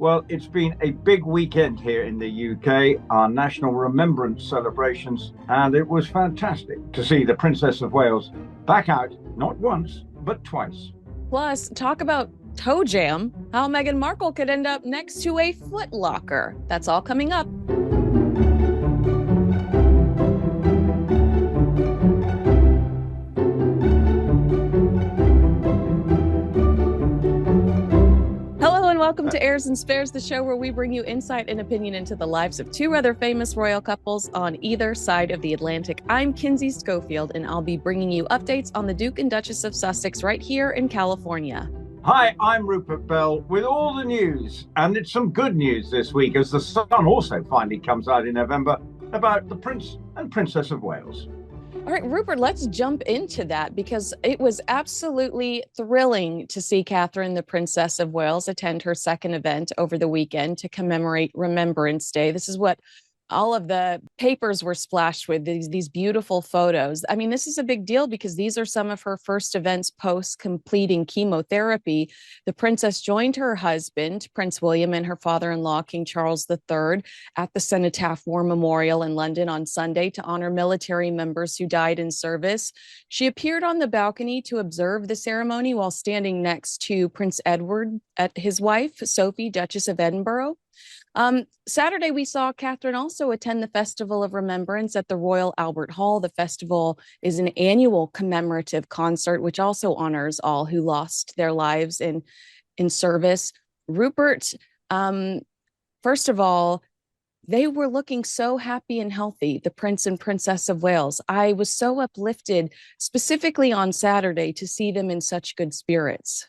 Well, it's been a big weekend here in the UK, our National Remembrance celebrations, and it was fantastic to see the Princess of Wales back out, not once, but twice. Plus, talk about toe jam, how Meghan Markle could end up next to a foot locker. That's all coming up. Hello and welcome to Heirs and Spares, the show where we bring you insight and opinion into the lives of two rather famous royal couples on either side of the Atlantic. I'm Kinsey Schofield, and I'll be bringing you updates on the Duke and Duchess of Sussex right here in California. Hi, I'm Rupert Bell with all the news, and it's some good news this week as The Sun also finally comes out in November about the Prince and Princess of Wales. All right, Rupert, let's jump into that because it was absolutely thrilling to see Catherine, the Princess of Wales, attend her second event over the weekend to commemorate Remembrance Day. This is what all of the papers were splashed with, these beautiful photos. I mean, this is a big deal because these are some of her first events post completing chemotherapy. The princess joined her husband, Prince William, and her father-in-law, King Charles III, at the Cenotaph War Memorial in London on Sunday to honor military members who died in service. She appeared on the balcony to observe the ceremony while standing next to Prince Edward, his wife, Sophie, Duchess of Edinburgh. Saturday, we saw Catherine also attend the Festival of Remembrance at the Royal Albert Hall. The festival is an annual commemorative concert, which also honors all who lost their lives in service. Rupert, first of all, they were looking so happy and healthy, the Prince and Princess of Wales. I was so uplifted, specifically on Saturday, to see them in such good spirits.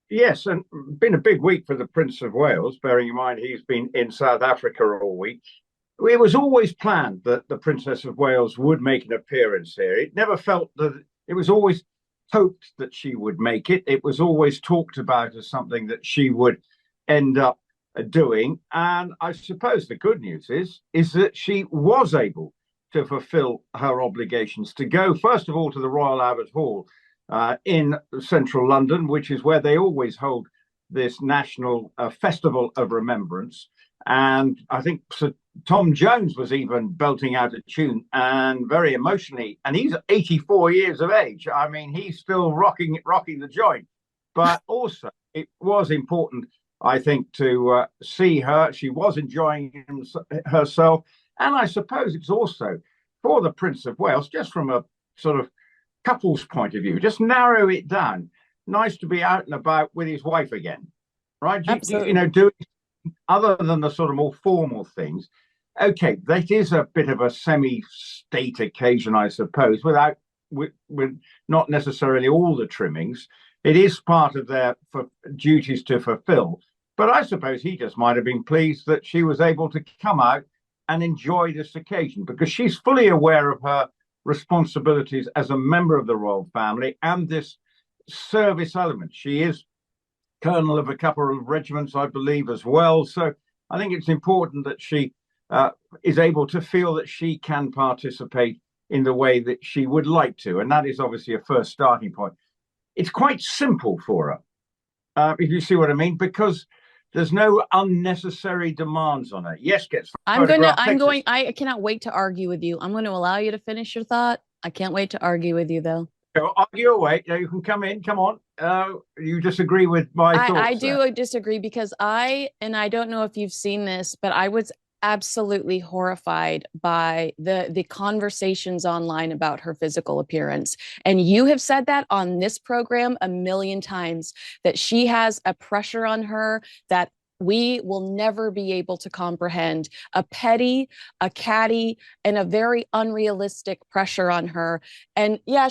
Yes, and been a big week for the Prince of Wales, bearing in mind he's been in South Africa all week. It was always planned that the Princess of Wales would make an appearance here. It never felt that it was always hoped that she would make it. It was always talked about as something that she would end up doing. And I suppose the good news is that she was able to fulfill her obligations to go, first of all, to the Royal Albert Hall in central London, which is where they always hold this national Festival of Remembrance. And I think Sir Tom Jones was even belting out a tune and very emotionally. And he's 84 years of age. I mean, he's still rocking the joint. But also, it was important, I think, to see her. She was enjoying herself. And I suppose it's also for the Prince of Wales, just from a sort of couple's point of view, just narrow it down. Nice to be out and about with his wife again, right? Absolutely. Doing other than the sort of more formal things. Okay, that is a bit of a semi-state occasion, I suppose, with not necessarily all the trimmings. It is part of their duties to fulfill. But I suppose he just might have been pleased that she was able to come out and enjoy this occasion because she's fully aware of her responsibilities as a member of the royal family and this service element. She is colonel of a couple of regiments, I believe, as well. So I think it's important that she is able to feel that she can participate in the way that she would like to. And that is obviously a first starting point. It's quite simple for her, if you see what I mean, because there's no unnecessary demands on her. Yes, gets photographed. I cannot wait to argue with you. I'm going to allow you to finish your thought. I can't wait to argue with you, though. Argue away. You can come in. Come on. You disagree with my thoughts. I do disagree because I don't know if you've seen this, but I was absolutely horrified by the conversations online about her physical appearance. And you have said that on this program a million times, that she has a pressure on her that we will never be able to comprehend, a petty, a catty, and a very unrealistic pressure on her. And yeah,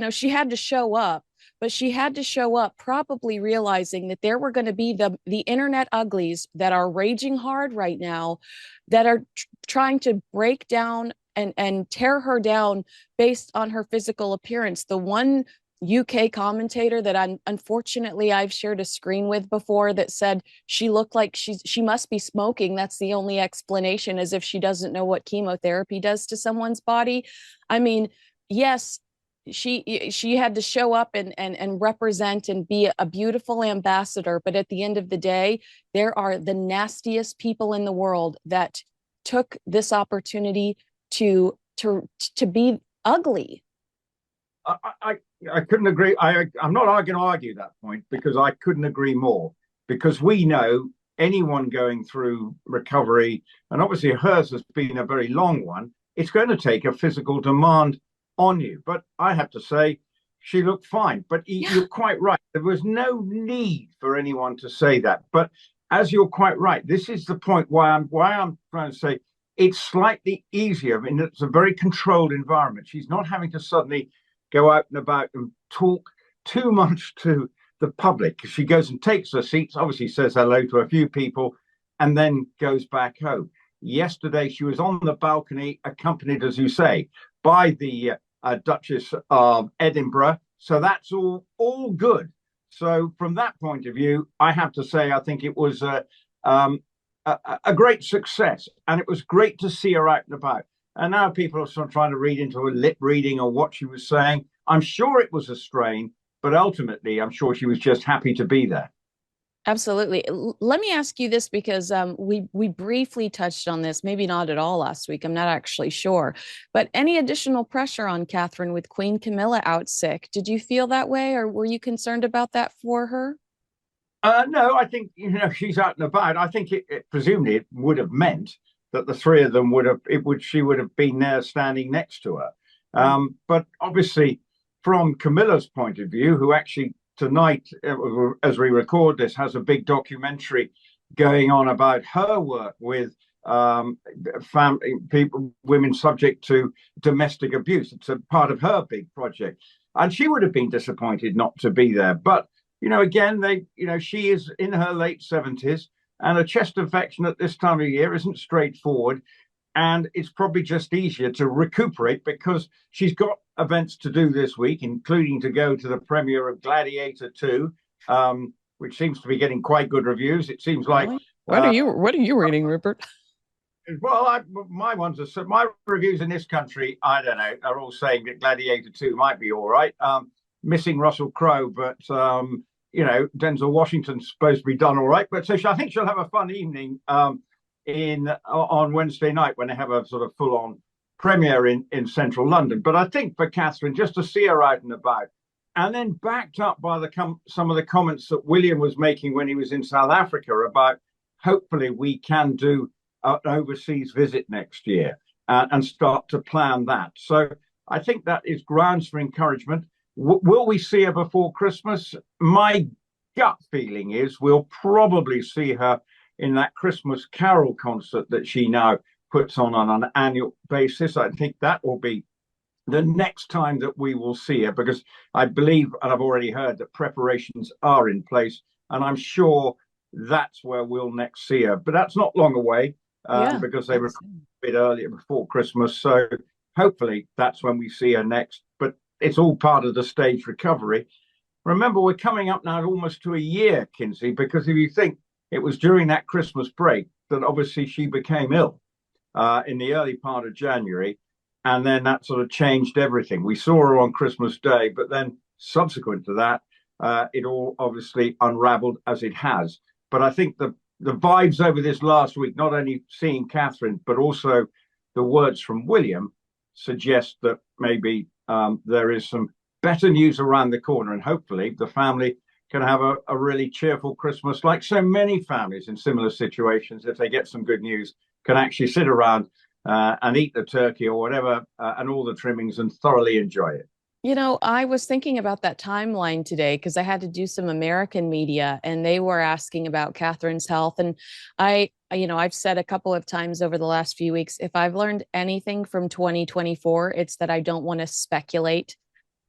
she had to show up, but she had to show up probably realizing that there were going to be the internet uglies that are raging hard right now, that are trying to break down and tear her down based on her physical appearance. The one UK commentator that unfortunately I've shared a screen with before that said she looked like she must be smoking. That's the only explanation, as if she doesn't know what chemotherapy does to someone's body. I mean, yes, she had to show up and represent and be a beautiful ambassador, but at the end of the day, there are the nastiest people in the world that took this opportunity to be ugly. I couldn't agree. I'm not going to argue that point because I couldn't agree more. Because we know anyone going through recovery, and obviously hers has been a very long one, it's going to take a physical demand on you. But I have to say, she looked fine. But you're quite right. There was no need for anyone to say that. But as you're quite right, this is the point why I'm trying to say it's slightly easier. I mean, it's a very controlled environment. She's not having to suddenly go out and about and talk too much to the public. She goes and takes her seats, obviously says hello to a few people, and then goes back home. Yesterday, she was on the balcony, accompanied, as you say, by the Duchess of Edinburgh. So that's all good. So from that point of view, I have to say, I think it was a great success, and it was great to see her out and about. And now people are sort of trying to read into a lip reading or what she was saying. I'm sure it was a strain, but ultimately, I'm sure she was just happy to be there. Absolutely. Let me ask you this because we briefly touched on this, maybe not at all last week. I'm not actually sure. But any additional pressure on Catherine with Queen Camilla out sick? Did you feel that way, or were you concerned about that for her? No, I think she's out and about. I think presumably it would have meant that the three of them she would have been there standing next to her. But obviously, from Camilla's point of view, who actually tonight, as we record this, has a big documentary going on about her work with family people, women subject to domestic abuse. It's a part of her big project, and she would have been disappointed not to be there. But again, she is in her late 70s, and a chest infection at this time of year isn't straightforward. And it's probably just easier to recuperate because she's got events to do this week, including to go to the premiere of Gladiator 2, which seems to be getting quite good reviews. It seems like. Really? What are you reading, Rupert? Well, my reviews in this country, I don't know, are all saying that Gladiator 2 might be all right. Missing Russell Crowe, but Denzel Washington's supposed to be done all right. But so I think she'll have a fun evening on Wednesday night when they have a sort of full-on premiere in central London. But I think for Catherine, just to see her out and about, and then backed up by some of the comments that William was making when he was in South Africa about hopefully we can do an overseas visit next year and start to plan that. So I think that is grounds for encouragement. Will we see her before Christmas? My gut feeling is we'll probably see her in that Christmas Carol concert that she now puts on an annual basis. I think that will be the next time that we will see her, because I believe, and I've already heard, that preparations are in place, and I'm sure that's where we'll next see her. But that's not long away, because they were a bit earlier before Christmas. So hopefully that's when we see her next. But it's all part of the staged recovery. Remember, we're coming up now almost to a year, Kinsey, because if you think, it was during that Christmas break that obviously she became ill in the early part of January. And then that sort of changed everything. We saw her on Christmas Day, but then subsequent to that, it all obviously unraveled as it has. But I think the vibes over this last week, not only seeing Catherine, but also the words from William suggest that maybe there is some better news around the corner. And hopefully the family can have a really cheerful Christmas, like so many families in similar situations, if they get some good news, can actually sit around and eat the turkey or whatever and all the trimmings and thoroughly enjoy it. I was thinking about that timeline today because I had to do some American media and they were asking about Catherine's health. And I've said a couple of times over the last few weeks, if I've learned anything from 2024, it's that I don't want to speculate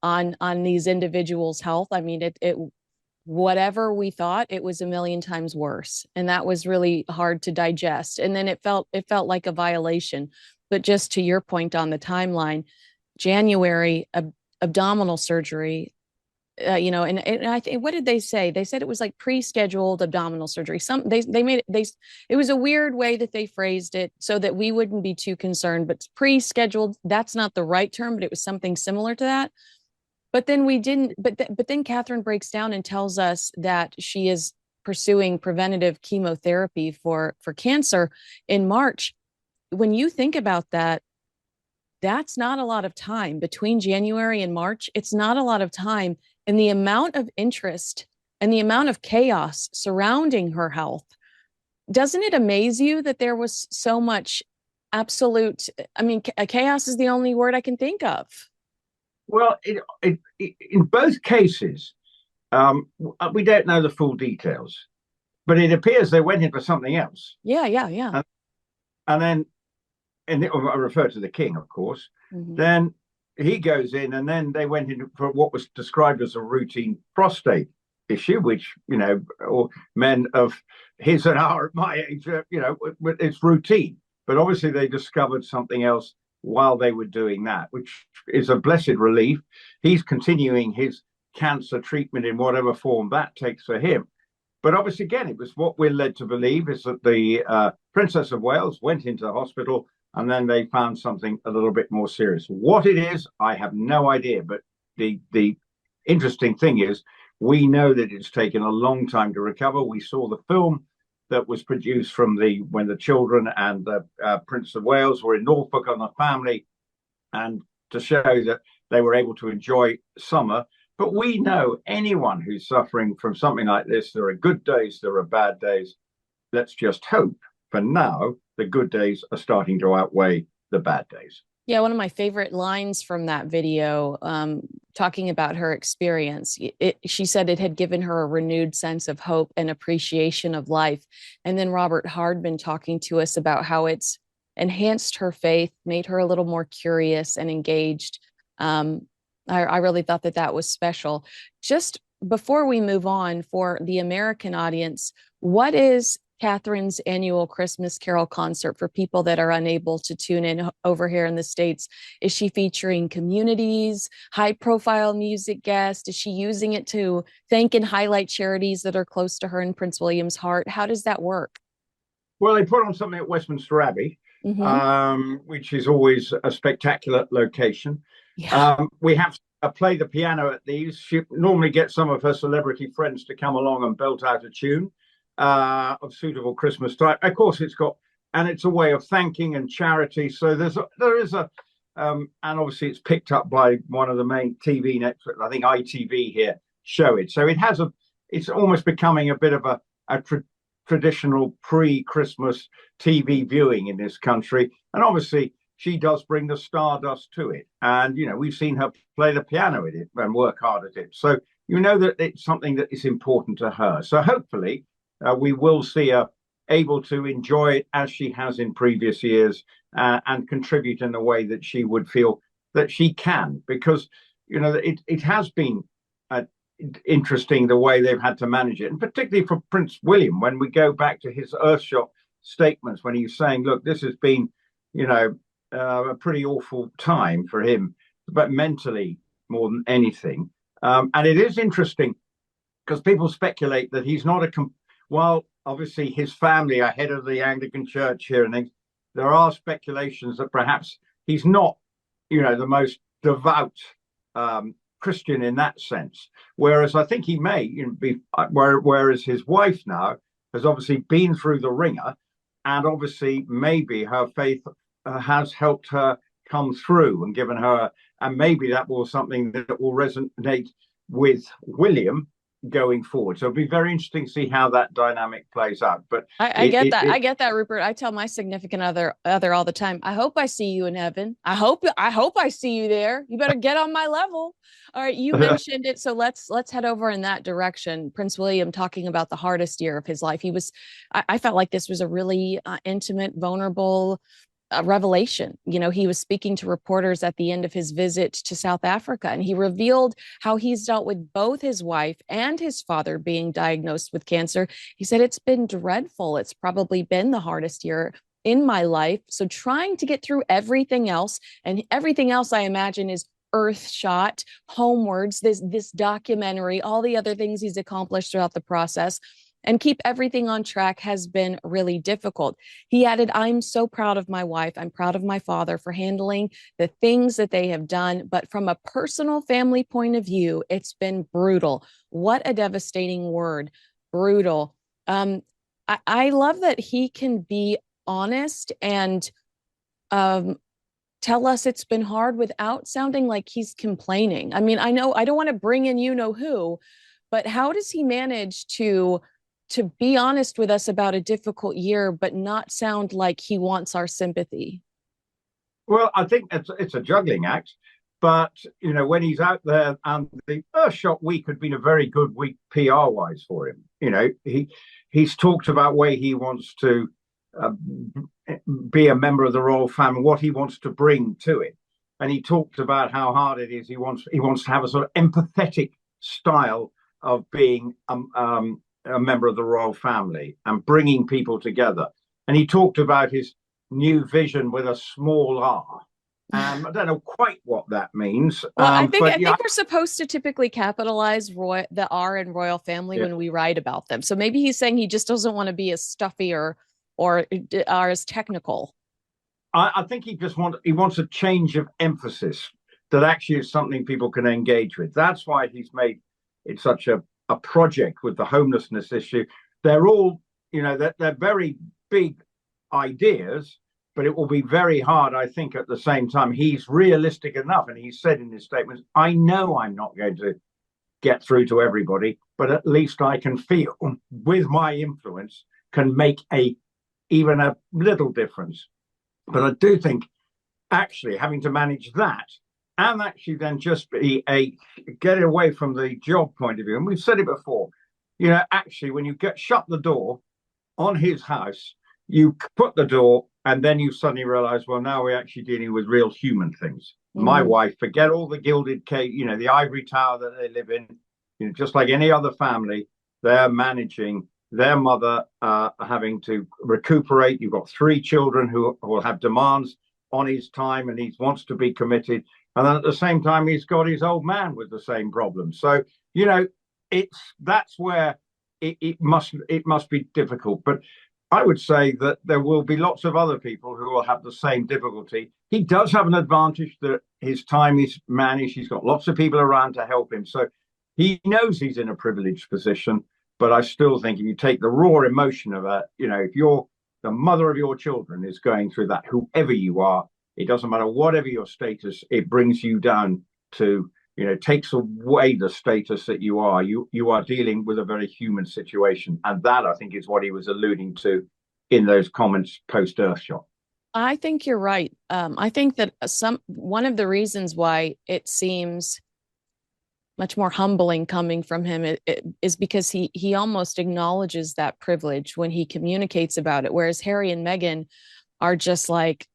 on these individuals' health. I mean, it whatever we thought, it was a million times worse. And that was really hard to digest. And then it felt like a violation. But just to your point on the timeline, January, abdominal surgery, and I think, what did they say? They said it was like pre-scheduled abdominal surgery. It was a weird way that they phrased it so that we wouldn't be too concerned, but pre-scheduled, that's not the right term, but it was something similar to that. But then we didn't. But then Catherine breaks down and tells us that she is pursuing preventative chemotherapy for cancer in March. When you think about that, that's not a lot of time between January and March. It's not a lot of time. And the amount of interest and the amount of chaos surrounding her health, doesn't it amaze you that there was so much absolute, I mean, chaos is the only word I can think of. Well, in both cases, we don't know the full details, but it appears they went in for something else. Yeah, yeah, yeah. And then, and I refer to the king, of course. Mm-hmm. Then he goes in, and then they went in for what was described as a routine prostate issue, which, or men of his and my age, it's routine. But obviously, they discovered something else while they were doing that, which is a blessed relief. He's continuing his cancer treatment in whatever form that takes for him. But obviously, again, it was what we're led to believe is that the Princess of Wales went into the hospital and then they found something a little bit more serious. What it is, I have no idea. But the interesting thing is, we know that it's taken a long time to recover. We saw the film that was produced from when the children and the Prince of Wales were in Norfolk on a family, and to show that they were able to enjoy summer. But we know anyone who's suffering from something like this, there are good days, there are bad days. Let's just hope for now the good days are starting to outweigh the bad days. Yeah, one of my favorite lines from that video, talking about her experience, she said it had given her a renewed sense of hope and appreciation of life. And then Robert Hardman talking to us about how it's enhanced her faith, made her a little more curious and engaged. I really thought that was special. Just before we move on, for the American audience, what is Katherine's annual Christmas Carol concert for people that are unable to tune in over here in the States? Is she featuring communities, high-profile music guests? Is she using it to thank and highlight charities that are close to her and Prince William's heart? How does that work? Well, they put on something at Westminster Abbey, which is always a spectacular location. Yeah. We have play the piano at these. She normally gets some of her celebrity friends to come along and belt out a tune of suitable Christmas type. Of course, it's a way of thanking and charity. So there is a, and obviously it's picked up by one of the main TV networks. I think ITV here show it. So it's almost becoming a bit of a traditional pre-Christmas TV viewing in this country. And obviously, she does bring the stardust to it. And, we've seen her play the piano in it and work hard at it. So that it's something that is important to her. So hopefully we will see her able to enjoy it as she has in previous years and contribute in the way that she would feel that she can. Because, it has been interesting the way they've had to manage it. And particularly for Prince William, when we go back to his Earthshot statements, when he's saying, look, this has been, a pretty awful time for him, but mentally more than anything. And it is interesting because people speculate that he's not while obviously his family are head of the Anglican Church here and things, there are speculations that perhaps he's not, the most devout Christian in that sense. Whereas I think he may be, whereas his wife now has obviously been through the ringer, and obviously maybe her faith has helped her come through and given her, and maybe that will something that will resonate with William going forward. So it'll be very interesting to see how that dynamic plays out. But I get that, Rupert. I tell my significant other all the time, I hope I see you in heaven. I hope I see you there. You better get on my level. All right, you mentioned it, so let's head over in that direction. Prince William talking about the hardest year of his life. I felt like this was a really intimate, vulnerable revelation. He was speaking to reporters at the end of his visit to South Africa, and he revealed how he's dealt with both his wife and his father being diagnosed with cancer. He said, it's been dreadful. It's probably been the hardest year in my life. So trying to get through everything else, and everything else I imagine is Earthshot, Homewards, this documentary, all the other things he's accomplished throughout the process. and keep everything on track has been really difficult. He added, I'm so proud of my wife. I'm proud of my father for handling the things that they have done. But from a personal family point of view, it's been brutal. What a devastating word, brutal. I love that he can be honest and um, tell us it's been hard without sounding like he's complaining. I mean, I know I don't want to bring in you know who, but how does he manage to be honest with us about a difficult year, but not sound like he wants our sympathy? Well, I think it's a juggling act. But when he's out there, and the first shot week had been a very good week PR wise for him. He's talked about way he wants to uh, be a member of the royal family, what he wants to bring to it, and he talked about how hard it is. He wants to have a sort of empathetic style of being a member of the royal family and bringing people together. And he talked about his new vision with a small r. I don't know quite what that means. Well, But I yeah, think we're supposed to typically capitalize the R in royal family yeah, when we write about them. So maybe he's saying he just doesn't want to be as stuffy or as technical. I think he wants a change of emphasis that actually is something people can engage with. That's why he's made it such a project with the homelessness issue. They're all, they're very big ideas, but it will be very hard, I think, at the same time. He's realistic enough, and he said in his statements, I know I'm not going to get through to everybody, but at least I can feel with my influence can make even a little difference. But I do think actually having to manage that and actually then just be get away from the job point of view. And we've said it before, actually when you shut the door on his house, you put the door and then you suddenly realize, well, now we're actually dealing with real human things. My Mm-hmm. wife, forget all the gilded cake, the ivory tower that they live in, just like any other family, they're managing their mother having to recuperate. You've got three children who will have demands on his time, and he wants to be committed. And then at the same time, he's got his old man with the same problem. So, that's where it must be difficult. But I would say that there will be lots of other people who will have the same difficulty. He does have an advantage that his time is managed. He's got lots of people around to help him. So he knows he's in a privileged position. But I still think if you take the raw emotion of it, if you're the mother of your children is going through that, whoever you are, it doesn't matter whatever your status, it brings you down to, takes away the status that you are. You are dealing with a very human situation. And that, I think, is what he was alluding to in those comments post Earthshot. I think you're right. I think that one of the reasons why it seems much more humbling coming from him is because he almost acknowledges that privilege when he communicates about it, whereas Harry and Meghan are just like,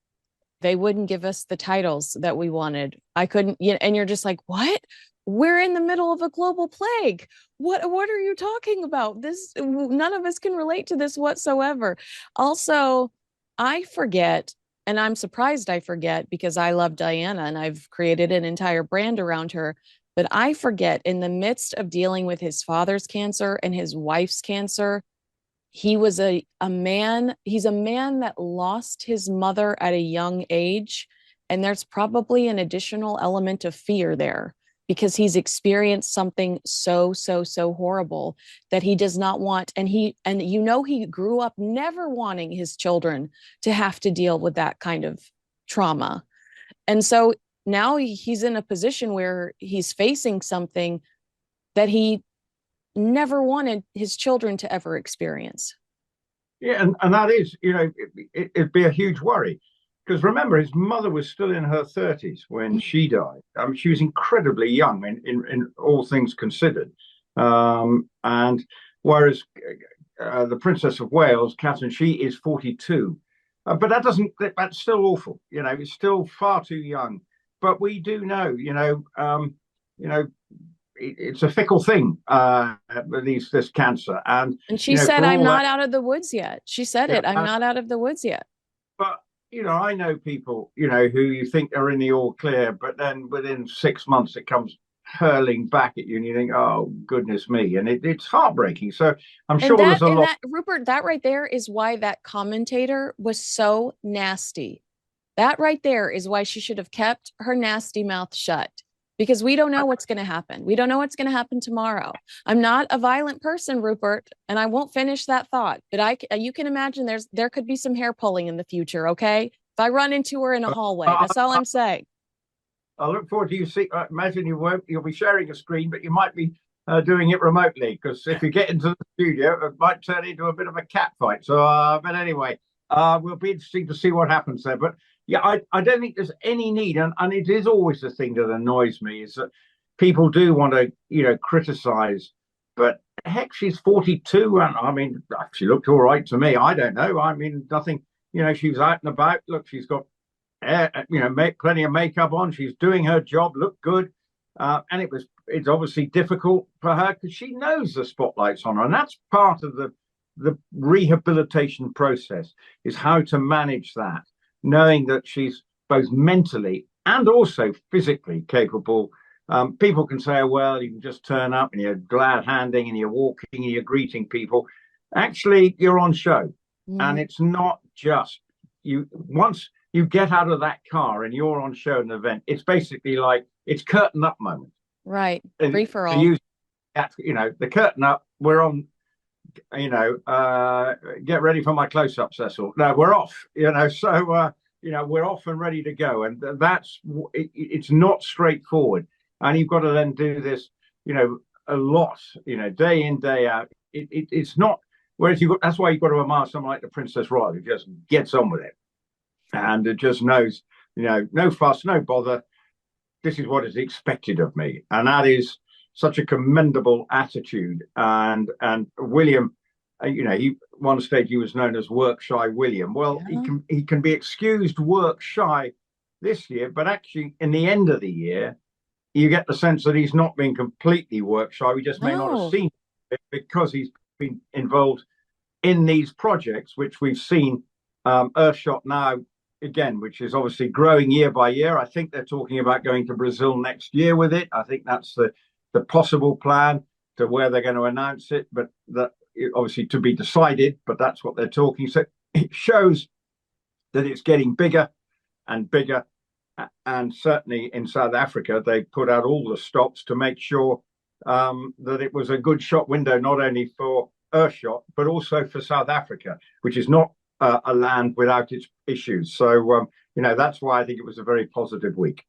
they wouldn't give us the titles that we wanted. I couldn't, and you're just like, what? We're in the middle of a global plague. What are you talking about? This, none of us can relate to this whatsoever. Also, I forget, and I'm surprised I forget because I love Diana and I've created an entire brand around her. But I forget in the midst of dealing with his father's cancer and his wife's cancer, he was a man, he's a man that lost his mother at a young age. And there's probably an additional element of fear there because he's experienced something so horrible that he does not want. And he grew up never wanting his children to have to deal with that kind of trauma. And so now he's in a position where he's facing something that he never wanted his children to ever experience. Yeah, and that is, it'd be a huge worry. Because remember, his mother was still in her 30s when she died. I mean, she was incredibly young in all things considered. And whereas the Princess of Wales, Catherine, she is 42. But that's still awful. It's still far too young. But we do know, it's a fickle thing, this cancer. And she said, for I'm all not that, out of the woods yet. She said it, I'm not out of the woods yet. but I know people, who you think are in the all clear, but then within 6 months it comes hurling back at you, and you think, oh goodness me, and it's heartbreaking. So I'm And sure there's a lot. that Rupert, that right there is why that commentator was so nasty. That right there is why she should have kept her nasty mouth shut, because we don't know what's going to happen. We don't know what's going to happen tomorrow. I'm not a violent person, Rupert, and I won't finish that thought. But you can imagine there could be some hair pulling in the future. Okay, if I run into her in a hallway, that's all I'm saying. I look forward to you see. I imagine you'll be sharing a screen, but you might be doing it remotely, because if you get into the studio, it might turn into a bit of a cat fight. So, but anyway, we'll be interesting to see what happens there. But yeah, I don't think there's any need, and it is always the thing that annoys me is that people do want to criticize, but heck, she's 42, and I mean, she looked all right to me. I don't know. I mean, nothing. She was out and about. Look, she's got make plenty of makeup on. She's doing her job, looked good. And it's obviously difficult for her because she knows the spotlight's on her. And that's part of the rehabilitation process, is how to manage that, knowing that she's both mentally and also physically capable. People can say, oh, well, you can just turn up and you're glad handing and you're walking and you're greeting people. Actually, you're on show. And it's not just you. Once you get out of that car and you're on show at an event, it's basically like it's curtain up moment. Right. Free for all. The curtain up, we're on, get ready for my close-up, Cecil. No, we're off, so, we're off and ready to go. And it's not straightforward. And you've got to then do this, a lot, day in, day out. It's not, whereas that's why you've got to admire someone like the Princess Royal, who just gets on with it. And it just knows, no fuss, no bother. This is what is expected of me. And that is such a commendable attitude. And William, one stage he was known as work shy William. Well, yeah. he can be excused work shy this year, but actually in the end of the year, you get the sense that he's not been completely work shy. We just may not have seen it because he's been involved in these projects, which we've seen Earthshot now, again, which is obviously growing year by year. I think they're talking about going to Brazil next year with it. I think that's the possible plan to where they're going to announce it, but that obviously to be decided, but that's what they're talking. So it shows that it's getting bigger and bigger. And certainly in South Africa, they put out all the stops to make sure that it was a good shot window, not only for Earthshot, but also for South Africa, which is not a land without its issues. So, that's why I think it was a very positive week.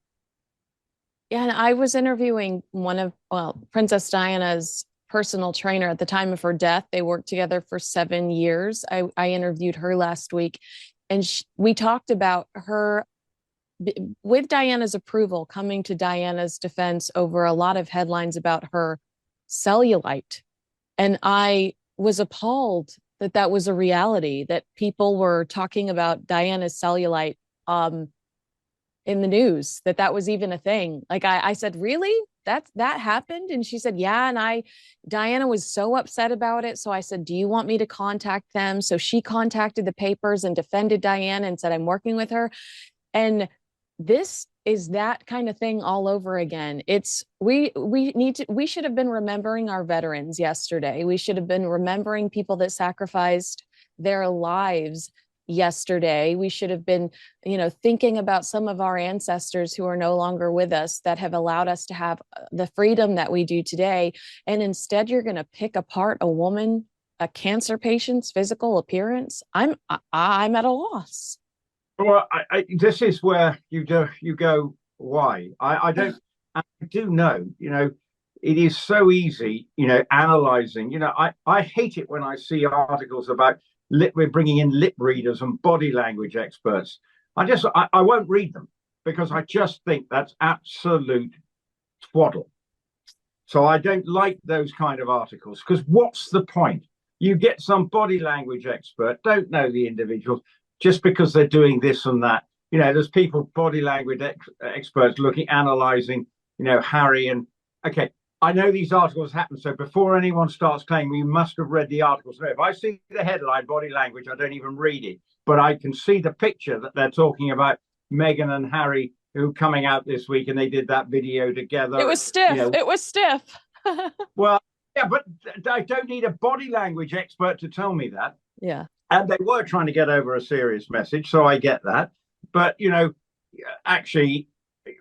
Yeah, and I was interviewing Princess Diana's personal trainer at the time of her death. They worked together for 7 years. I interviewed her last week, and we talked about her, with Diana's approval, coming to Diana's defense over a lot of headlines about her cellulite. And I was appalled that was a reality, that people were talking about Diana's cellulite in the news, that was even a thing. Like I said, really? That happened? And she said, yeah. And Diana was so upset about it. So I said, do you want me to contact them? So she contacted the papers and defended Diana and said, I'm working with her. And this is that kind of thing all over again. We should have been remembering our veterans yesterday. We should have been remembering people that sacrificed their lives yesterday. We should have been, thinking about some of our ancestors who are no longer with us, that have allowed us to have the freedom that we do today. And instead, you're going to pick apart a cancer patient's physical appearance. I'm at a loss. Well, this is where you go, why? I do know, it is so easy, analyzing, I hate it when I see articles about we're bringing in lip readers and body language experts. I won't read them, because I just think that's absolute twaddle. So I don't like those kind of articles, because what's the point? You get some body language expert, don't know the individuals, just because they're doing this and that. There's people, body language experts, analyzing, Harry and, okay, I know these articles happen. So before anyone starts claiming, you must have read the articles. No, if I see the headline, body language, I don't even read it. But I can see the picture that they're talking about Meghan and Harry who coming out this week, and they did that video It together. was And, stiff. It was stiff. well, yeah, but I don't need a body language expert to tell me that. Yeah. And they were trying to get over a serious message, so I get that. But actually,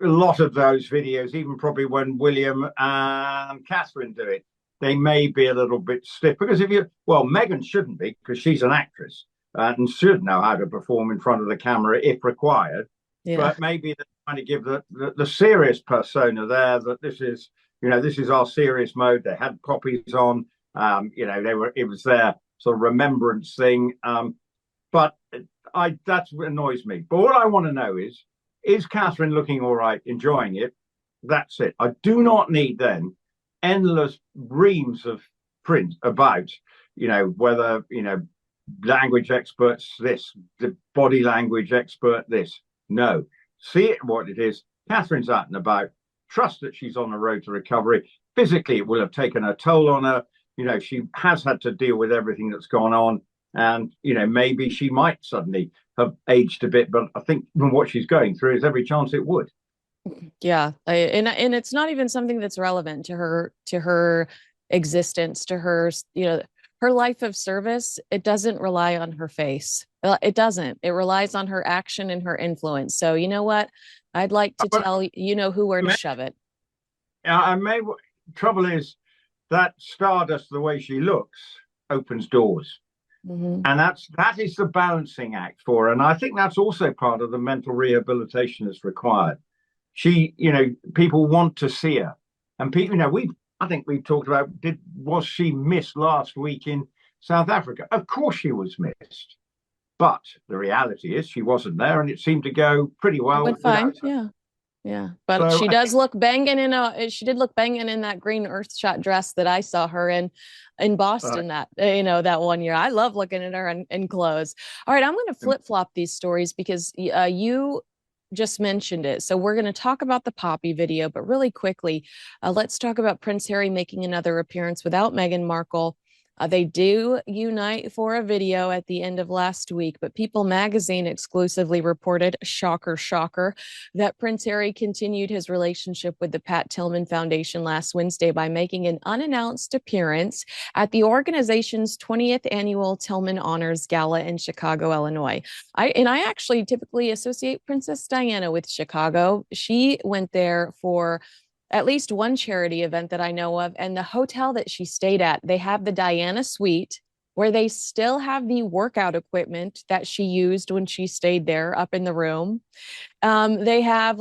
a lot of those videos, even probably when William and Catherine do it, they may be a little bit stiff because Meghan shouldn't be because she's an actress and should know how to perform in front of the camera if required. Yeah. But maybe they're trying to give the serious persona there that this is our serious mode. They had poppies on, it was their sort of remembrance thing. But that annoys me. But what I want to know is Catherine looking all right, enjoying it? That's it. I do not need then endless reams of print about, whether, language experts, the body language expert, this. No. See it what it is. Catherine's out and about. Trust that she's on the road to recovery. Physically, it will have taken a toll on her. She has had to deal with everything that's gone on. And, maybe she might suddenly have aged a bit. But I think from what she's going through, there's every chance it would. Yeah. And it's not even something that's relevant to her existence, to her, her life of service. It doesn't rely on her face. It doesn't. It relies on her action and her influence. So you know what? I'd like to tell who where to shove it. Trouble is that Stardust, the way she looks, opens doors. Mm-hmm. And that is the balancing act for her. And I think that's also part of the mental rehabilitation that's required. She, people want to see her. And people, I think we've talked about, was she missed last week in South Africa? Of course she was missed. But the reality is she wasn't there, and it seemed to go pretty well. It went fine, yeah. Yeah. But so she does look banging she did look banging in that green Earthshot dress that I saw her in Boston that 1 year. I love looking at her in clothes. All right, I'm going to flip-flop these stories because you just mentioned it. So we're going to talk about the Poppy video, but really quickly, let's talk about Prince Harry making another appearance without Meghan Markle. They do unite for a video at the end of last week, but People magazine exclusively reported, shocker, that Prince Harry continued his relationship with the Pat Tillman Foundation last Wednesday by making an unannounced appearance at the organization's 20th annual Tillman Honors Gala in Chicago, Illinois. I actually typically associate Princess Diana with Chicago. She went there for at least one charity event that I know of. And the hotel that she stayed at, they have the Diana Suite where they still have the workout equipment that she used when she stayed there up in the room. They have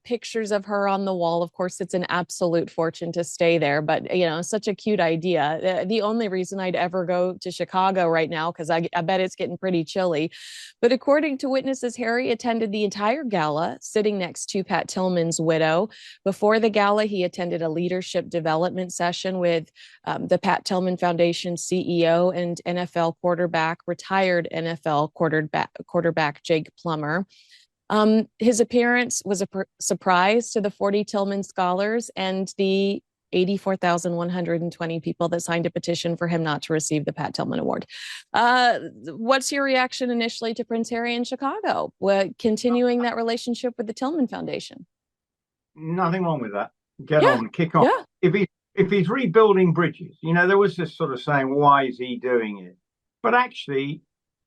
pictures of her on the wall. Of course, it's an absolute fortune to stay there, but such a cute idea. The only reason I'd ever go to Chicago right now, because I bet it's getting pretty chilly. But according to witnesses, Harry attended the entire gala, sitting next to Pat Tillman's widow. Before the gala, he attended a leadership development session with the Pat Tillman Foundation CEO and retired NFL quarterback Jake Plummer. His appearance was a surprise to the 40 Tillman scholars and the 84,120 people that signed a petition for him not to receive the Pat Tillman Award. What's your reaction initially to Prince Harry in Chicago, continuing that relationship with the Tillman Foundation? Nothing wrong with that. Get on, kick on. Yeah. If he's rebuilding bridges, there was this sort of saying, why is he doing it? But actually,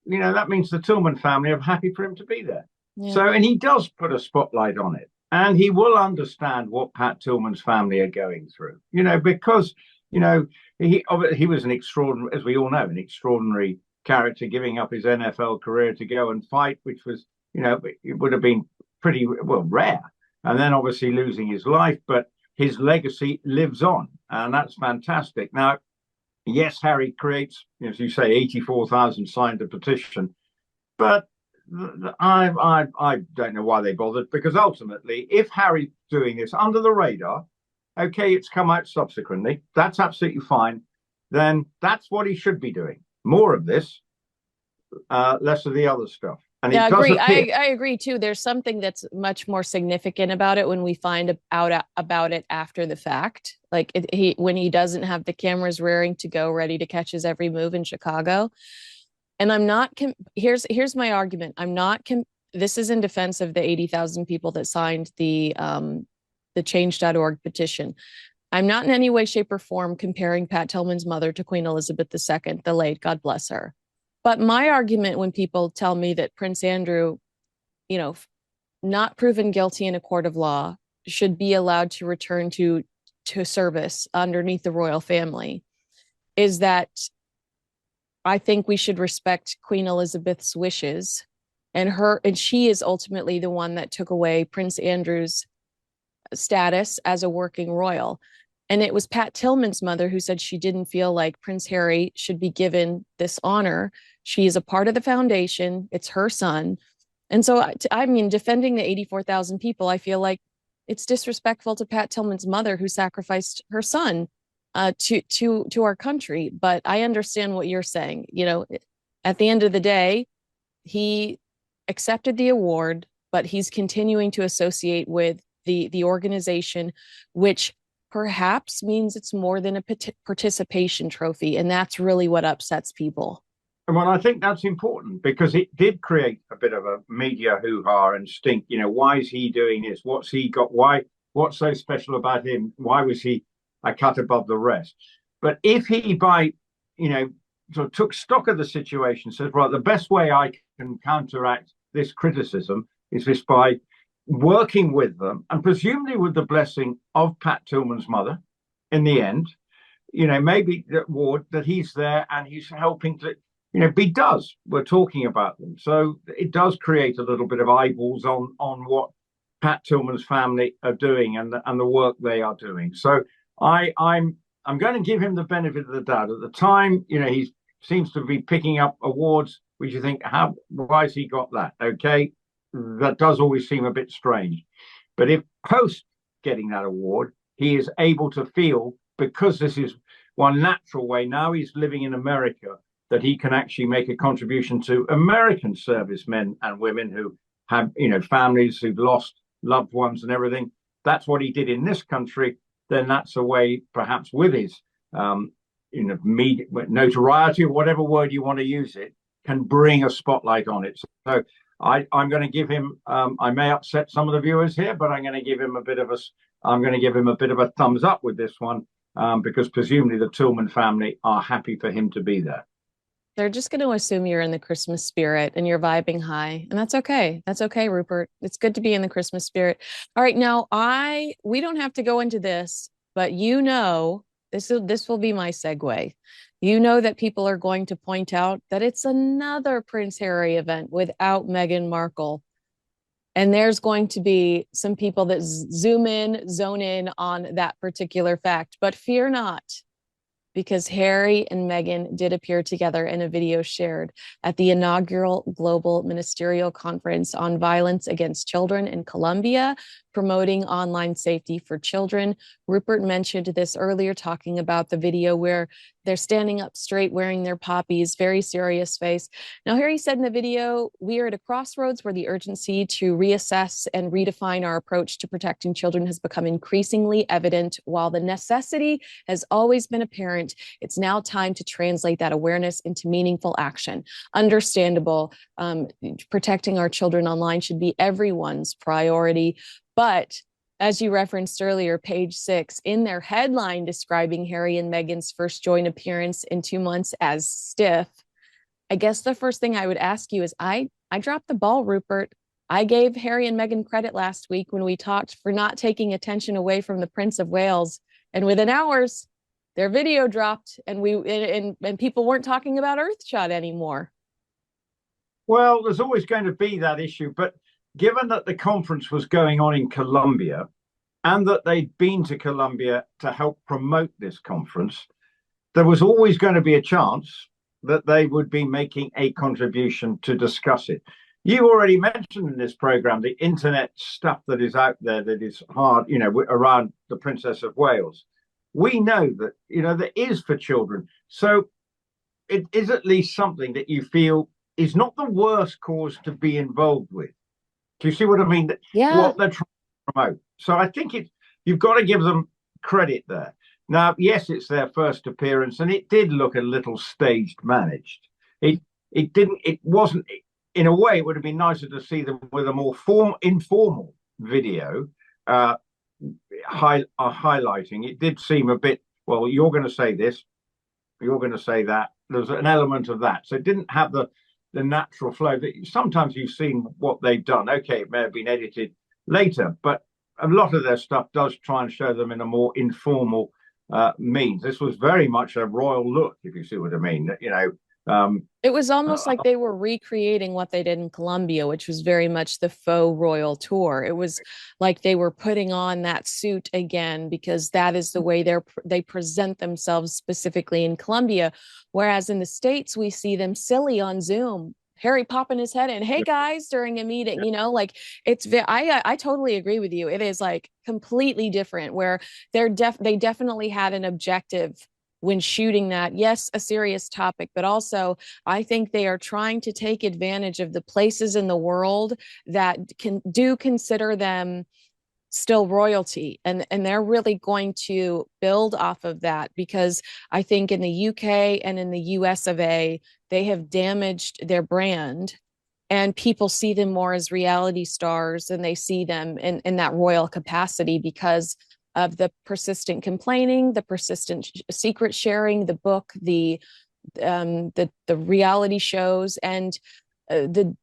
that means the Tillman family are happy for him to be there. Yeah. So, and he does put a spotlight on it, and he will understand what Pat Tillman's family are going through, because, he was an extraordinary, as we all know, an extraordinary character, giving up his NFL career to go and fight, which was, it would have been pretty, rare. And then obviously losing his life, but his legacy lives on, and that's fantastic. Now, yes, Harry creates, as you say, 84,000 signed a petition, but I don't know why they bothered, because ultimately, if Harry's doing this under the radar, okay, it's come out subsequently, that's absolutely fine, then that's what he should be doing. More of this, less of the other stuff. And yeah, I agree. I agree too. There's something that's much more significant about it when we find out about it after the fact. Like when he doesn't have the cameras rearing to go, ready to catch his every move in Chicago. And I'm not. Here's my argument. I'm not this is in defense of the 80,000 people that signed the change.org petition. I'm not in any way, shape, or form comparing Pat Tillman's mother to Queen Elizabeth II, the late, God bless her. But my argument when people tell me that Prince Andrew, you know, not proven guilty in a court of law, should be allowed to return to service underneath the royal family, is that I think we should respect Queen Elizabeth's wishes, and she is ultimately the one that took away Prince Andrew's status as a working royal. And it was Pat Tillman's mother who said she didn't feel like Prince Harry should be given this honor. She is a part of the foundation. It's her son. And so, I mean, defending the 84,000 people, I feel like it's disrespectful to Pat Tillman's mother who sacrificed her son to our country. But I understand what you're saying. You know, at the end of the day, he accepted the award, but he's continuing to associate with the organization, which perhaps means it's more than a participation trophy. And that's really what upsets people. Well, I think that's important because it did create a bit of a media hoo-ha and stink. You know, why is he doing this? What's he got? Why? What's so special about him? Why was he a cut above the rest? But if he, sort of took stock of the situation, says, right, the best way I can counteract this criticism is just by working with them, and presumably with the blessing of Pat Tillman's mother in the end, maybe the award that he's there and he's helping to, we're talking about them. So it does create a little bit of eyeballs on what Pat Tillman's family are doing and the work they are doing. So I'm going to give him the benefit of the doubt. At the time, he seems to be picking up awards which you think, why has he got that? Okay, that does always seem a bit strange. But if post getting that award, he is able to feel, because this is one natural way, now he's living in America, that he can actually make a contribution to American servicemen and women who have, families who've lost loved ones and everything. That's what he did in this country. Then that's a way, perhaps with his, media notoriety, or whatever word you want to use it, can bring a spotlight on it. So I'm going to give him. I may upset some of the viewers here, but I'm going to give him a bit of a thumbs up with this one, because presumably the Tillman family are happy for him to be there. They're just going to assume you're in the Christmas spirit and you're vibing high. And that's okay. That's okay, Rupert. It's good to be in the Christmas spirit. All right. Now, we don't have to go into this, but this will be my segue. That people are going to point out that it's another Prince Harry event without Meghan Markle. And there's going to be some people that zone in on that particular fact. But fear not, because Harry and Meghan did appear together in a video shared at the inaugural Global Ministerial Conference on Violence Against Children in Colombia, promoting online safety for children. Rupert mentioned this earlier, talking about the video where they're standing up straight, wearing their poppies, very serious face. Now, Harry said in the video, we are at a crossroads where the urgency to reassess and redefine our approach to protecting children has become increasingly evident. While the necessity has always been apparent, it's now time to translate that awareness into meaningful action. Understandable, protecting our children online should be everyone's priority. But as you referenced earlier, page 6, in their headline describing Harry and Meghan's first joint appearance in 2 months as stiff, I guess the first thing I would ask you is, I dropped the ball, Rupert. I gave Harry and Meghan credit last week when we talked for not taking attention away from the Prince of Wales. And within hours, their video dropped and people weren't talking about Earthshot anymore. Well, there's always going to be that issue, but given that the conference was going on in Colombia and that they'd been to Colombia to help promote this conference, there was always going to be a chance that they would be making a contribution to discuss it. You already mentioned in this program the internet stuff that is out there that is hard, around the Princess of Wales. We know that, there is for children. So it is at least something that you feel is not the worst cause to be involved with. Do you see what I mean? Yeah. What they're trying to promote. So I think you've got to give them credit there. Now, yes, it's their first appearance, and it did look a little staged, managed. It in a way, it would have been nicer to see them with a more informal video highlighting. It did seem a bit, well, you're going to say this, you're going to say that. There's an element of that. So it didn't have the natural flow. Sometimes you've seen what they've done. Okay, it may have been edited later, but a lot of their stuff does try and show them in a more informal means. This was very much a royal look, if you see what I mean. It was almost like they were recreating what they did in Colombia, which was very much the faux royal tour. It was like they were putting on that suit again because that is the way they present themselves specifically in Colombia. Whereas in the States, we see them silly on Zoom. Harry popping his head in, hey guys, during a meeting, like I totally agree with you. It is like completely different where they definitely had an objective when shooting that. Yes, a serious topic, but also I think they are trying to take advantage of the places in the world that consider them still royalty, and they're really going to build off of that, because I think in the UK and in the US of A, they have damaged their brand, and people see them more as reality stars than they see them in that royal capacity because of the persistent complaining, the persistent secret sharing, the book, the reality shows, and the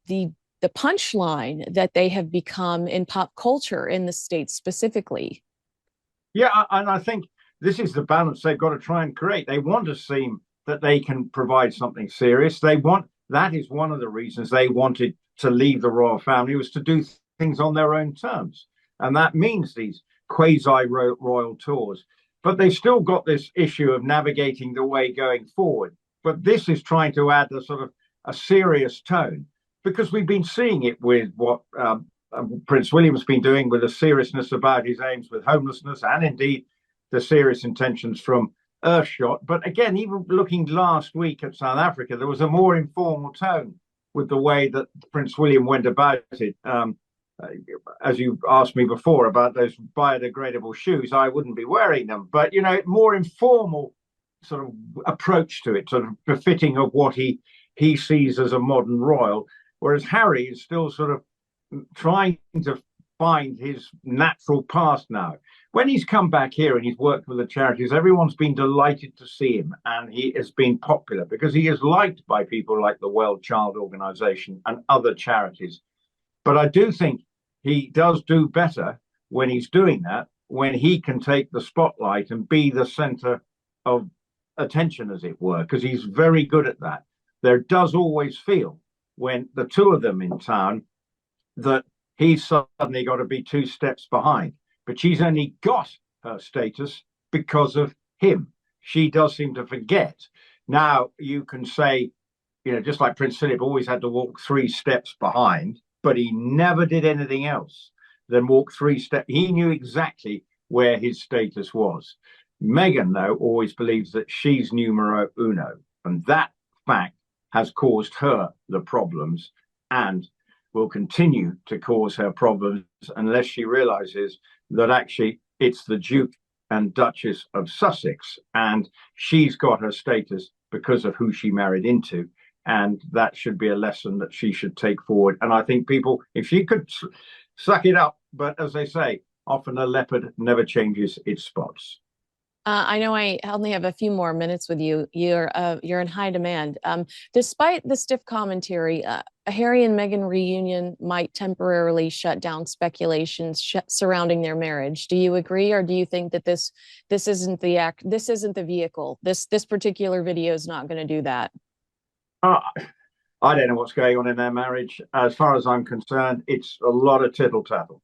punchline that they have become in pop culture in the States specifically. Yeah, and I think this is the balance they've got to try and create. They want to seem that they can provide something serious. That is one of the reasons they wanted to leave the royal family, was to do things on their own terms. And that means these quasi-royal tours. But they've still got this issue of navigating the way going forward. But this is trying to add a sort of a serious tone, because we've been seeing it with what Prince William's been doing, with a seriousness about his aims with homelessness, and indeed the serious intentions from Earthshot. But again, even looking last week at South Africa, there was a more informal tone with the way that Prince William went about it. As you asked me before about those biodegradable shoes, I wouldn't be wearing them. But, more informal sort of approach to it, sort of befitting of what he sees as a modern royal. Whereas Harry is still sort of trying to find his natural past now. When he's come back here and he's worked with the charities, everyone's been delighted to see him, and he has been popular because he is liked by people like the World Child Organization and other charities. But I do think he does do better when he's doing that, when he can take the spotlight and be the center of attention, as it were, because he's very good at that. There does always feel, when the two of them in town, that he's suddenly got to be two steps behind. But she's only got her status because of him. She does seem to forget. Now, you can say, just like Prince Philip always had to walk 3 steps behind, but he never did anything else than walk 3 steps. He knew exactly where his status was. Meghan, though, always believes that she's numero uno, and that fact has caused her the problems and will continue to cause her problems unless she realizes that actually it's the Duke and Duchess of Sussex, and she's got her status because of who she married into. And that should be a lesson that she should take forward. And I think people, if she could suck it up, but as they say, often a leopard never changes its spots. I know I only have a few more minutes with you. You're in high demand. Despite the stiff commentary, a Harry and Meghan reunion might temporarily shut down speculations surrounding their marriage. Do you agree, or do you think that this isn't the act? This isn't the vehicle. This particular video is not going to do that. I don't know what's going on in their marriage. As far as I'm concerned, it's a lot of tittle tattle.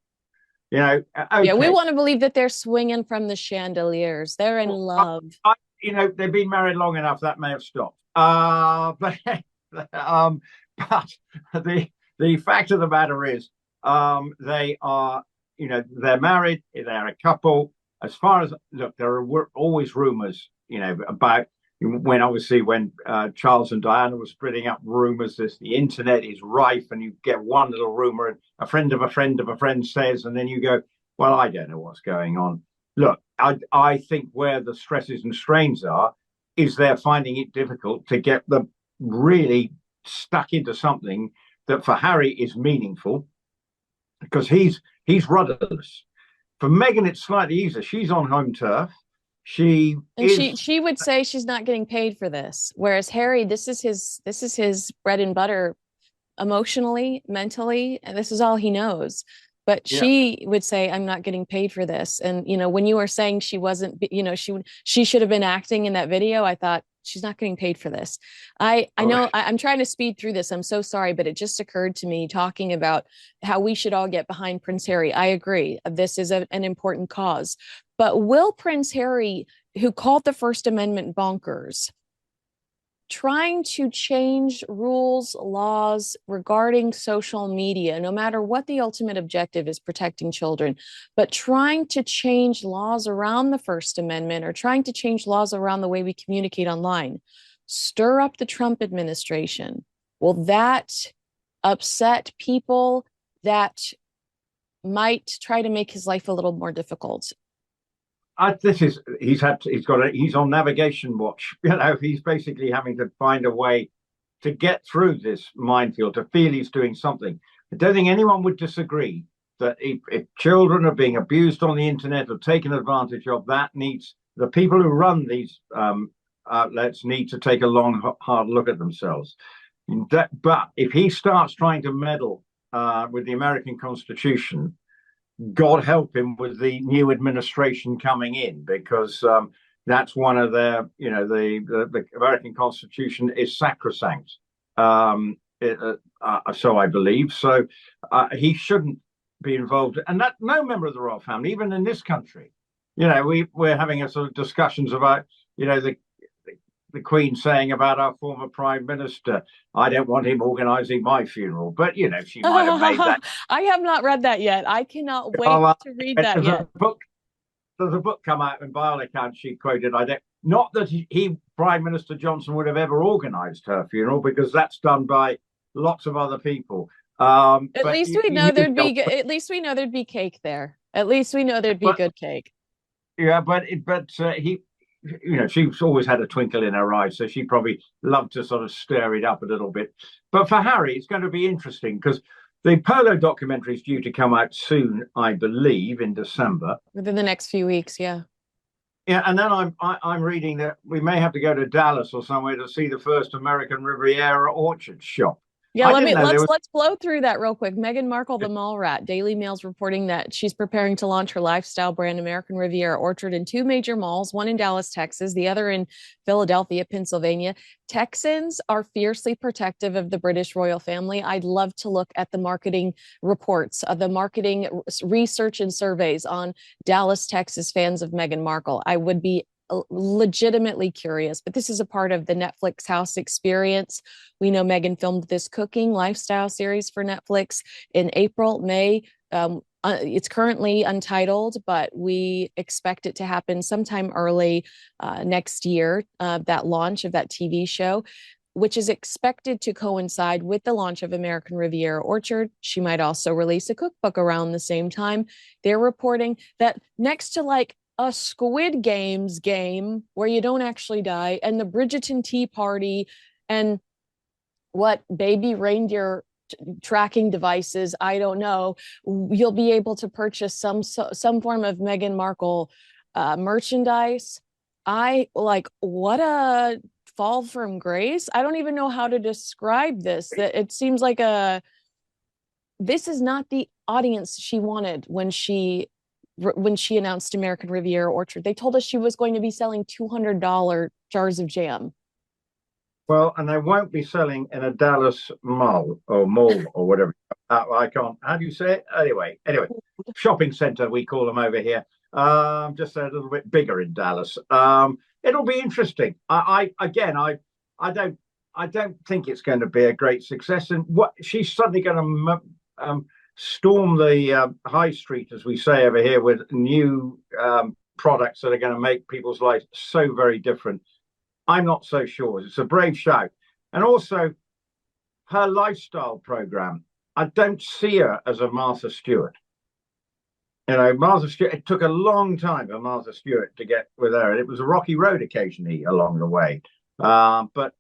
Okay. Yeah, we want to believe that they're swinging from the chandeliers. They're in love. They've been married long enough, that may have stopped. But the fact of the matter is, they are, they're married. They're a couple. As far as there are always rumors, about when Charles and Diana were spreading up rumors. The internet is rife, and you get one little rumor, and a friend of a friend of a friend says, and then you go, well, I don't know what's going on. Look, I think where the stresses and strains are is they're finding it difficult to get them really stuck into something that for Harry is meaningful because he's rudderless. For Meghan, it's slightly easier. She's on home turf. She And she would say she's not getting paid for this. Whereas Harry, this is his bread and butter emotionally, mentally, and this is all he knows. But yeah. she would say, I'm not getting paid for this. And when you were saying she wasn't, she should have been acting in that video, I thought she's not getting paid for this. I know I'm trying to speed through this. I'm so sorry, but it just occurred to me talking about how we should all get behind Prince Harry. I agree. This is an important cause. But will Prince Harry, who called the First Amendment bonkers, trying to change rules, laws regarding social media, no matter what the ultimate objective is, protecting children, but trying to change laws around the First Amendment or trying to change laws around the way we communicate online, stir up the Trump administration? Will that upset people that might try to make his life a little more difficult? He's on navigation watch. He's basically having to find a way to get through this minefield, to feel he's doing something. I don't think anyone would disagree that if children are being abused on the internet or taken advantage of, the people who run these outlets need to take a long, hard look at themselves. But if he starts trying to meddle with the American Constitution, God help him with the new administration coming in, because that's one of their, the American Constitution is sacrosanct. So I believe. So he shouldn't be involved. And that no member of the royal family, even in this country, we're having a sort of discussions about, the Queen saying about our former Prime Minister, I don't want him organising my funeral. But, she might have made that. I have not read that yet. I cannot wait to read that yet. There's a book come out, and by all accounts, she quoted, not that Prime Minister Johnson would have ever organised her funeral, because that's done by lots of other people. At least we know there'd be cake there. At least we know there'd be good cake. Yeah, but he, she's always had a twinkle in her eye, so she probably loved to sort of stir it up a little bit. But for Harry, it's going to be interesting because the Polo documentary is due to come out soon, I believe, in December. Within the next few weeks, yeah. Yeah, and then I'm reading that we may have to go to Dallas or somewhere to see the first American Riviera orchard shop. Yeah, let's blow through that real quick. Meghan Markle, the mall rat. Daily Mail's reporting that she's preparing to launch her lifestyle brand American Riviera Orchard in two major malls, one in Dallas, Texas, the other in Philadelphia, Pennsylvania. Texans are fiercely protective of the British royal family. I'd love to look at the marketing reports, the marketing research and surveys on Dallas, Texas fans of Meghan Markle. I would be legitimately curious, but this is a part of the Netflix house experience. We know Meghan filmed this cooking lifestyle series for Netflix in April, May. It's currently untitled, but we expect it to happen sometime early next year, that launch of that TV show, which is expected to coincide with the launch of American Riviera Orchard. She might also release a cookbook around the same time. They're reporting that next to a Squid Games game where you don't actually die, and the Bridgerton Tea Party, and what baby reindeer tracking devices, I don't know, you'll be able to purchase some form of Meghan Markle merchandise. What a fall from grace. I don't even know how to describe this. It seems like this is not the audience she wanted when she announced American Riviera Orchard. They told us she was going to be selling $200 jars of jam. Well, and they won't be selling in a Dallas mall or whatever. I can't. How do you say it? Anyway, shopping center we call them over here. Just a little bit bigger in Dallas. It'll be interesting. I don't think it's going to be a great success. And what she's suddenly going to storm the high street, as we say over here, with new products that are going to make people's lives so very different. I'm not so sure. It's a brave shout. And also her lifestyle program, I don't see her as a Martha Stewart. Martha Stewart, it took a long time for Martha Stewart to get with her, and it was a rocky road occasionally along the way. But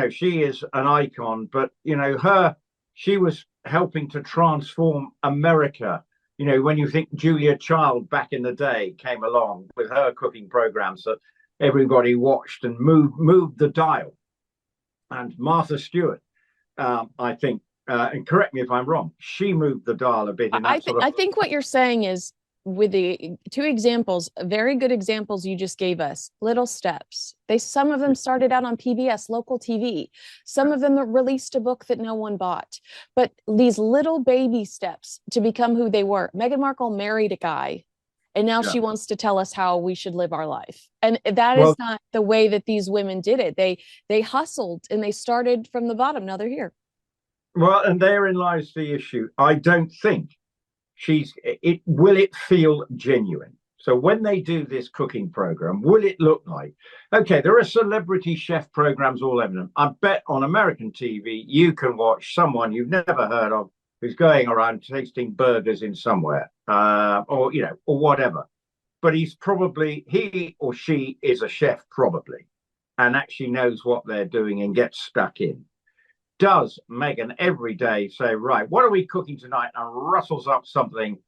she is an icon. But her She was helping to transform America. You know, when you think Julia Child back in the day came along with her cooking programs that everybody watched and moved the dial. And Martha Stewart, I think, and correct me if I'm wrong, she moved the dial a bit in that sort of. I think what you're saying is, with the two examples, very good examples you just gave us, little steps. Some of them started out on PBS, local TV. Some of them released a book that no one bought. But these little baby steps to become who they were. Meghan Markle married a guy, and now she wants to tell us how we should live our life. And that is not the way that these women did it. They hustled and they started from the bottom. Now they're here. Well, and therein lies the issue. I don't think will it feel genuine? So when they do this cooking program, will it look like, okay, there are celebrity chef programs all over them. I bet on American TV, you can watch someone you've never heard of who's going around tasting burgers in somewhere, or whatever. But he or she is a chef probably, and actually knows what they're doing and gets stuck in. Does Meghan every day say, right, what are we cooking tonight, and rustles up something?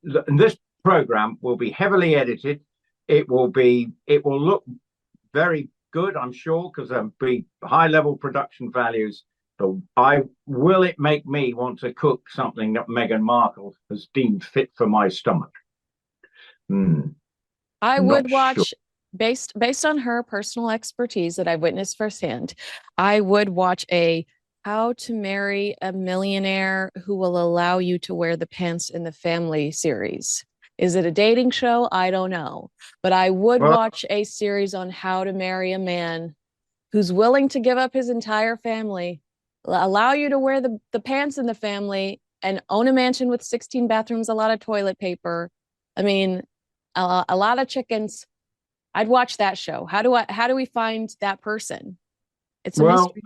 And this program will be heavily edited. It will look very good, I'm sure, because there'll be high level production values. But will it make me want to cook something that Meghan Markle has deemed fit for my stomach? I would watch. Sure. Based on her personal expertise that I've witnessed firsthand, I would watch a How to Marry a Millionaire Who Will Allow You to Wear the Pants in the Family series. Is it a dating show? I don't know. But I would watch a series on how to marry a man who's willing to give up his entire family, allow you to wear the pants in the family, and own a mansion with 16 bathrooms, a lot of toilet paper. I mean, a lot of chickens. I'd watch that show. How do we find that person? It's a mystery.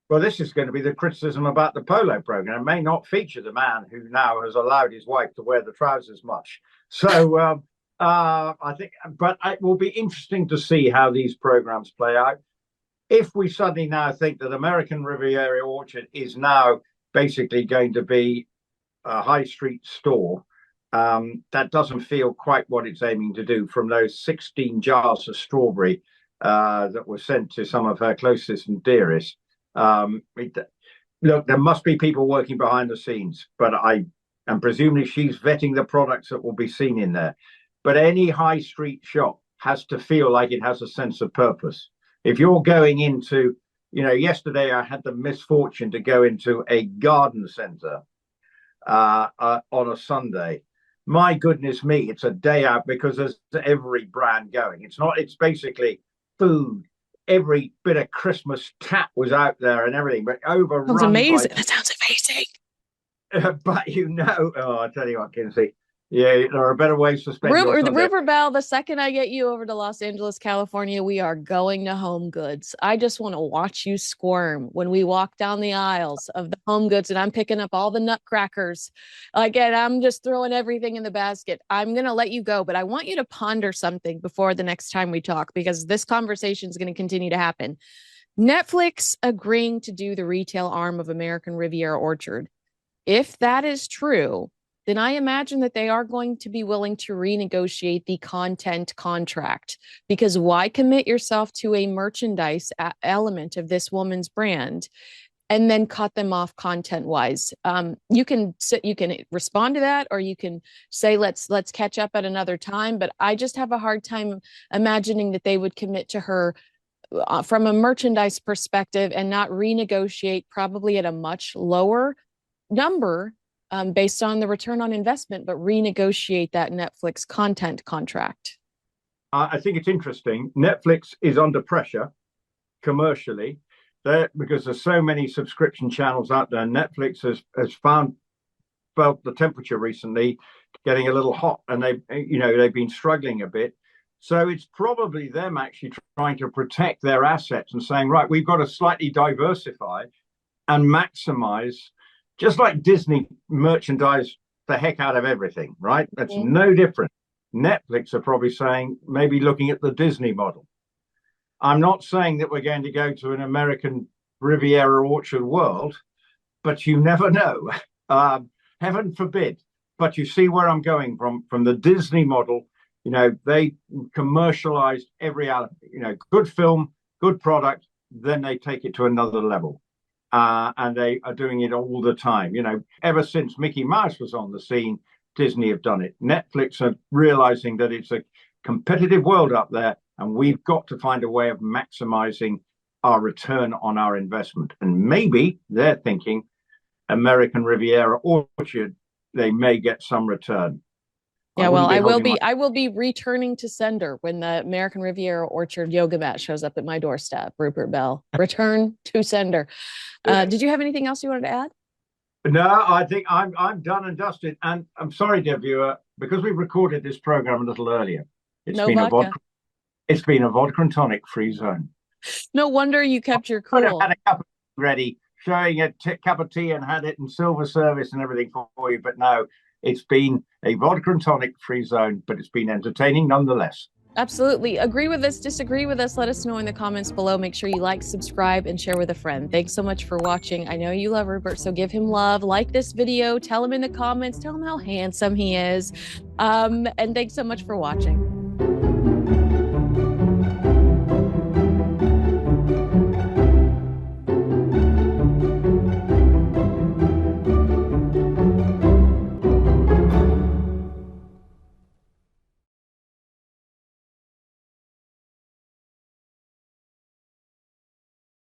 Well, this is going to be the criticism about the polo program. It may not feature the man who now has allowed his wife to wear the trousers much. So I think, but it will be interesting to see how these programs play out. If we suddenly now think that American Riviera Orchard is now basically going to be a high street store, that doesn't feel quite what it's aiming to do. From those 16 jars of strawberry that were sent to some of her closest and dearest. Look, there must be people working behind the scenes, but and presumably she's vetting the products that will be seen in there. But any high street shop has to feel like it has a sense of purpose. If you're going into, yesterday I had the misfortune to go into a garden centre on a Sunday. My goodness me, it's a day out because there's every brand going. It's basically food. Every bit of Christmas tap was out there and everything, but overrun. Sounds amazing. That sounds amazing. But I tell you what, Kinsey, yeah, there are better ways to spend your Sunday. Rupert Bell, the second I get you over to Los Angeles, California, we are going to Home Goods. I just want to watch you squirm when we walk down the aisles of the Home Goods and I'm picking up all the nutcrackers. Again, I'm just throwing everything in the basket. I'm going to let you go, but I want you to ponder something before the next time we talk, because this conversation is going to continue to happen. Netflix agreeing to do the retail arm of American Riviera Orchard. If that is true, then I imagine that they are going to be willing to renegotiate the content contract, because why commit yourself to a merchandise element of this woman's brand and then cut them off content wise? You can respond to that, or you can say, let's catch up at another time. But I just have a hard time imagining that they would commit to her from a merchandise perspective and not renegotiate probably at a much lower number based on the return on investment, but renegotiate that Netflix content contract. I think it's interesting. Netflix is under pressure commercially because there's so many subscription channels out there. Netflix has felt the temperature recently getting a little hot, and they've been struggling a bit. So it's probably them actually trying to protect their assets and saying, right, we've got to slightly diversify and maximize. Just like Disney merchandise the heck out of everything, right? That's no different. Netflix are probably saying, maybe looking at the Disney model. I'm not saying that we're going to go to an American Riviera Orchard world, but you never know. Heaven forbid. But you see where I'm going from the Disney model. They commercialized every good film, good product, then they take it to another level. And they are doing it all the time. Ever since Mickey Mouse was on the scene, Disney have done it. Netflix are realizing that it's a competitive world up there, and we've got to find a way of maximizing our return on our investment. And maybe they're thinking American Riviera Orchard, they may get some return. Yeah, well, I will be returning to sender when the American Riviera Orchard yoga mat shows up at my doorstep. Rupert Bell, return to sender. Did you have anything else you wanted to add? No, I think I'm done and dusted. And I'm sorry, dear viewer, because we recorded this program a little earlier. It's been a vodka and tonic free zone. No wonder you kept your cool. I could have had a cup of tea ready, showing a cup of tea and had it in silver service and everything for you, but no, it's been a vodka and tonic free zone, but it's been entertaining nonetheless. Absolutely. Agree with us, disagree with us, let us know in the comments below. Make sure you like, subscribe, and share with a friend. Thanks so much for watching. I know you love Rupert, so give him love. Like this video, tell him in the comments, tell him how handsome he is. And thanks so much for watching.